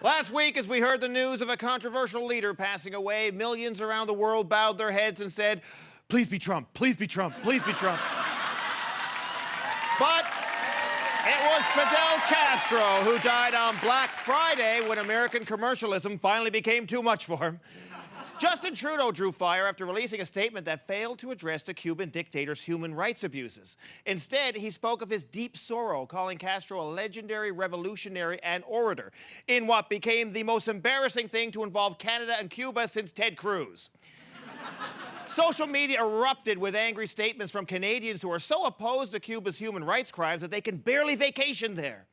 Last week, as we heard the news of a controversial leader passing away, millions around the world bowed their heads and said, "Please be Trump, please be Trump, please be Trump." But it was Fidel Castro who died on Black Friday when American commercialism finally became too much for him. Justin Trudeau drew fire after releasing a statement that failed to address the Cuban dictator's human rights abuses. Instead, he spoke of his deep sorrow, calling Castro a legendary revolutionary and orator, in what became the most embarrassing thing to involve Canada and Cuba since Ted Cruz. Social media erupted with angry statements from Canadians who are so opposed to Cuba's human rights crimes that they can barely vacation there.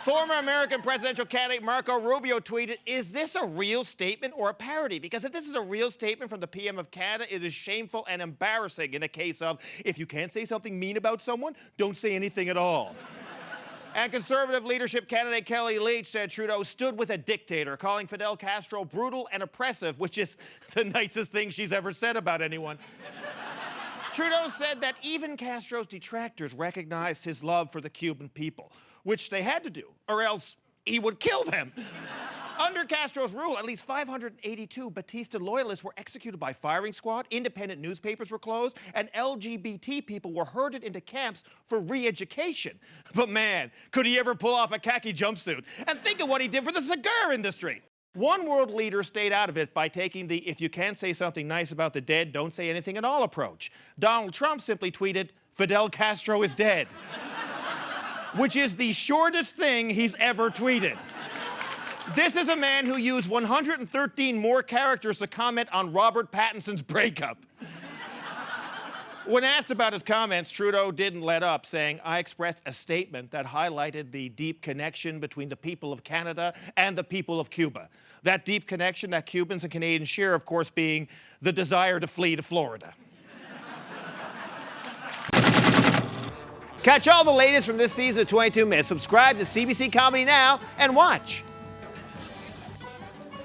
Former American presidential candidate Marco Rubio tweeted, "Is this a real statement or a parody? Because if this is a real statement from the PM of Canada, it is shameful and embarrassing in a case of, if you can't say something mean about someone, don't say anything at all." And conservative leadership candidate Kelly Leach said Trudeau stood with a dictator, calling Fidel Castro brutal and oppressive, which is the nicest thing she's ever said about anyone. Trudeau said that even Castro's detractors recognized his love for the Cuban people, which they had to do, or else he would kill them. Under Castro's rule, at least 582 Batista loyalists were executed by firing squad, independent newspapers were closed, and LGBT people were herded into camps for re-education. But man, could he ever pull off a khaki jumpsuit? And think of what he did for the cigar industry. One world leader stayed out of it by taking the "if you can't say something nice about the dead, don't say anything at all" approach. Donald Trump simply tweeted, "Fidel Castro is dead," which is the shortest thing he's ever tweeted. This is a man who used 113 more characters to comment on Robert Pattinson's breakup. When asked about his comments, Trudeau didn't let up, saying, "I expressed a statement that highlighted the deep connection between the people of Canada and the people of Cuba. That deep connection that Cubans and Canadians share, of course, being the desire to flee to Florida." Catch all the latest from this season of 22 Minutes. Subscribe to CBC Comedy now and watch.